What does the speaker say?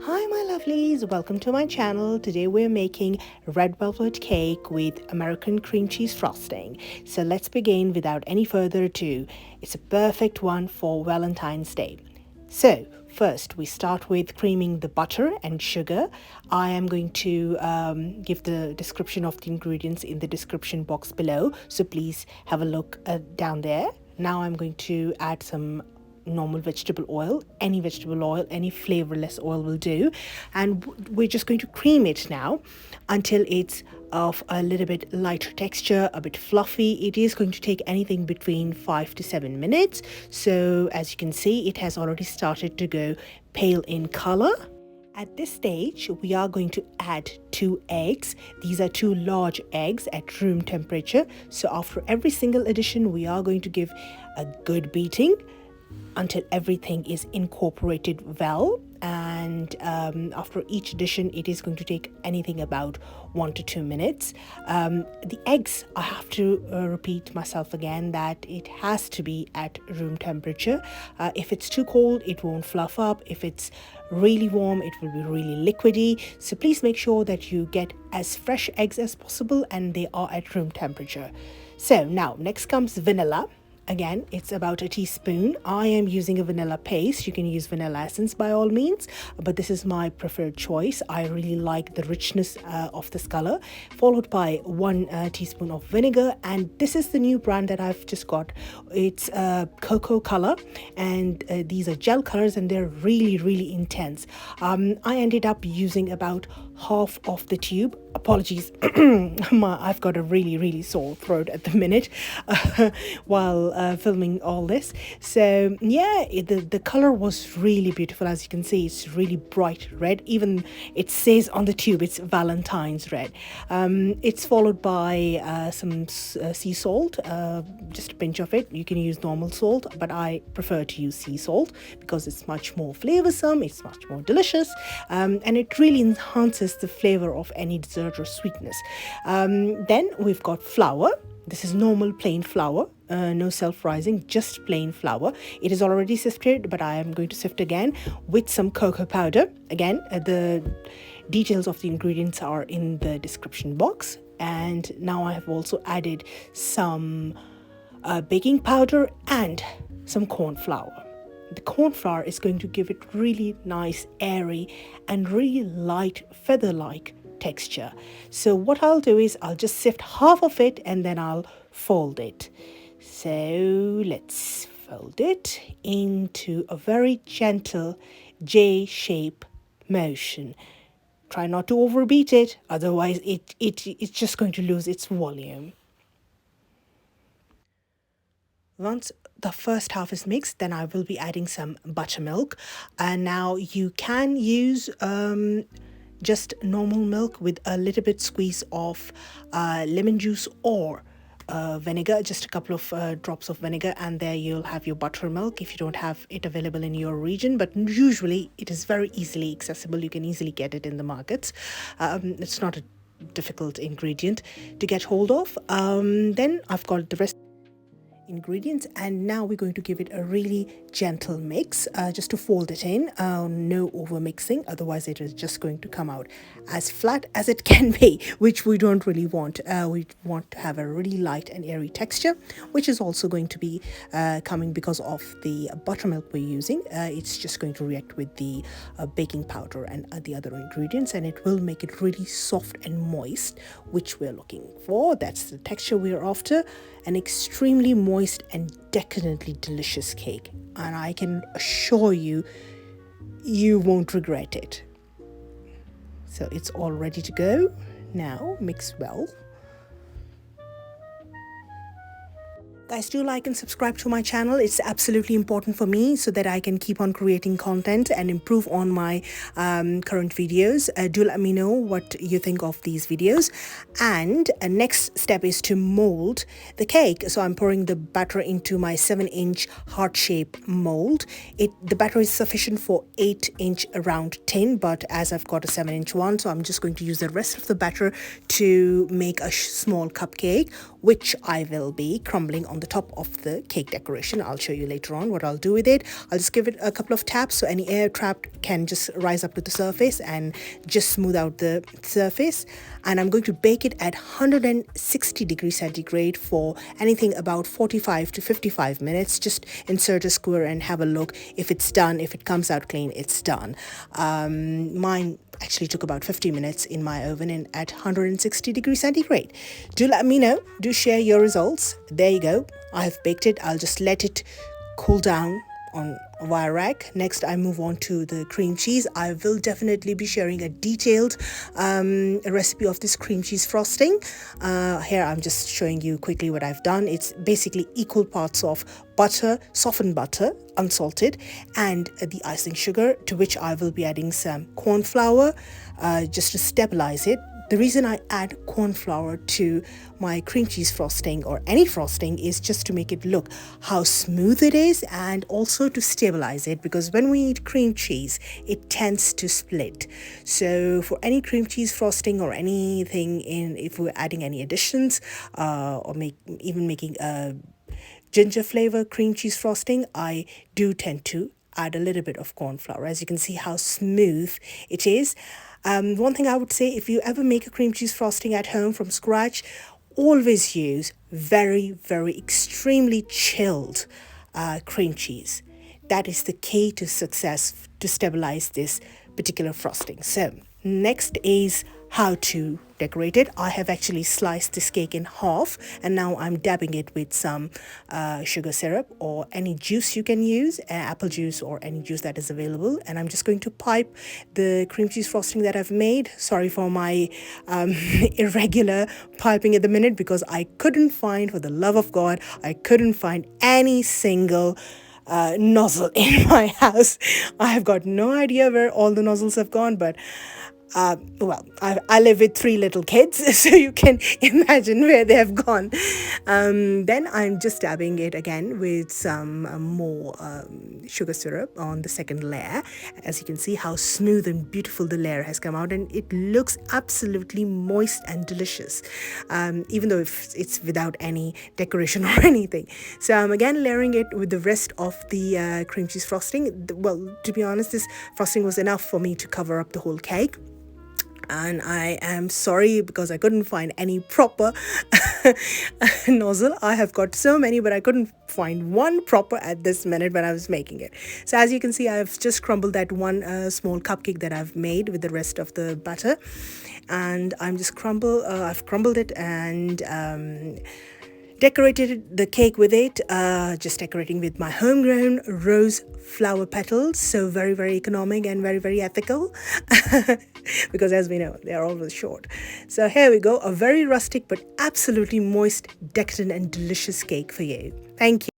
Hi my lovelies, welcome to my channel. Today we're making red velvet cake with American cream cheese frosting. So let's begin without any further ado. It's a perfect one for Valentine's Day. So first we start with creaming the butter and sugar. I am going to give the description of the ingredients in the description box below. So please have a look down there. Now I'm going to add some normal vegetable oil, any flavorless oil will do, and we're just going to cream it now until it's of a little bit lighter texture, a bit fluffy. It is going to take anything between 5 to 7 minutes. So as you can see, it has already started to go pale in color. At this stage, we are going to add 2 eggs. These are 2 large eggs at room temperature. So after every single addition, we are going to give a good beating until everything is incorporated well, and after each addition it is going to take anything about 1 to 2 minutes. The eggs, I have to repeat myself again that it has to be at room temperature. If it's too cold, it won't fluff up. If it's really warm, it will be really liquidy. So please make sure that you get as fresh eggs as possible and they are at room temperature. So now next comes vanilla. Again, it's about a teaspoon. I am using a vanilla paste. You can use vanilla essence by all means, but this is my preferred choice. I really like the richness of this color. Followed by 1 teaspoon of vinegar, and this is the new brand that I've just got. It's cocoa color, and these are gel colors, and they're really intense. I ended up using about half of the tube. Apologies, I've got a really sore throat at the minute while filming all this. So yeah, the color was really beautiful. As you can see, it's really bright red. Even it says on the tube it's Valentine's red. It's followed by some sea salt, just a pinch of it. You can use normal salt, but I prefer to use sea salt because it's much more flavorsome, it's much more delicious, and it really enhances the flavor of any dessert or sweetness. Then we've got flour. This is normal plain flour, no self-rising, just plain flour. It is already sifted, but I am going to sift again with some cocoa powder. Again, the details of the ingredients are in the description box. And now I have also added some baking powder and some corn flour. The corn flour is going to give it really nice, airy and really light feather-like texture. So what I'll do is I'll just sift half of it and then I'll fold it. So let's fold it into a very gentle J-shape motion. Try not to overbeat it, otherwise it's just going to lose its volume. Once the first half is mixed, then I will be adding some buttermilk. And now you can use just normal milk with a little bit squeeze of lemon juice or vinegar, just a couple of drops of vinegar, and there you'll have your buttermilk if you don't have it available in your region. But usually it is very easily accessible. You can easily get it in the markets. It's not a difficult ingredient to get hold of. Then I've got the rest ingredients, and now we're going to give it a really gentle mix, just to fold it in. No over mixing, otherwise it is just going to come out as flat as it can be, which we don't really want. We want to have a really light and airy texture, which is also going to be coming because of the buttermilk we're using. It's just going to react with the baking powder and the other ingredients, and it will make it really soft and moist, which we're looking for. That's the texture we're after. An extremely moist and decadently delicious cake, and I can assure you, you won't regret it. So it's all ready to go. Now mix well. Guys, do like and subscribe to my channel. It's absolutely important for me so that I can keep on creating content and improve on my current videos. Do let me know what you think of these videos. And next step is to mold the cake. So I'm pouring the batter into my 7-inch heart-shaped mold. The batter is sufficient for 8-inch round tin, but as I've got a 7-inch one, so I'm just going to use the rest of the batter to make a small cupcake. which I will be crumbling on the top of the cake decoration. I'll show you later on what I'll do with it. I'll just give it a couple of taps so any air trapped can just rise up to the surface and just smooth out the surface. And I'm going to bake it at 160 degrees centigrade for anything about 45 to 55 minutes. Just insert a skewer and have a look. If it's done, if it comes out clean, it's done. Mine actually took about 50 minutes in my oven and at 160 degrees centigrade. Do let me know. Do share your results. There you go. I have baked it. I'll just let it cool down on a wire rack. Next, I move on to the cream cheese. I will definitely be sharing a detailed recipe of this cream cheese frosting. Here, I'm just showing you quickly what I've done. It's basically equal parts of butter, softened butter, unsalted, and the icing sugar, to which I will be adding some corn flour just to stabilize it. The reason I add corn flour to my cream cheese frosting or any frosting is just to make it look how smooth it is and also to stabilize it, because when we eat cream cheese, it tends to split. So for any cream cheese frosting or anything, if we're adding any additions or even making a ginger flavor cream cheese frosting, I do tend to add a little bit of corn flour. As you can see how smooth it is. One thing I would say, if you ever make a cream cheese frosting at home from scratch, always use very, very extremely chilled cream cheese. That is the key to success to stabilize this particular frosting. So next is how to decorate it. I have actually sliced this cake in half and now I'm dabbing it with some sugar syrup or any juice you can use, apple juice or any juice that is available. And I'm just going to pipe the cream cheese frosting that I've made. Sorry for my irregular piping at the minute, because I couldn't find, for the love of God, I couldn't find any single nozzle in my house. I have got no idea where all the nozzles have gone, but I live with 3 little kids, so you can imagine where they have gone. Then I'm just dabbing it again with some more sugar syrup on the second layer. As you can see how smooth and beautiful the layer has come out, and it looks absolutely moist and delicious, even though it's without any decoration or anything. So I'm again layering it with the rest of the cream cheese frosting. Well, to be honest, this frosting was enough for me to cover up the whole cake. And I am sorry because I couldn't find any proper nozzle. I have got so many, but I couldn't find one proper at this minute when I was making it. So as you can see, I've just crumbled that one small cupcake that I've made with the rest of the butter, and I've crumbled it and decorated the cake with it, just decorating with my homegrown rose flower petals. So very, very economic and very, very ethical because as we know, they are always short. So here we go, a very rustic but absolutely moist, decadent and delicious cake for you. Thank you.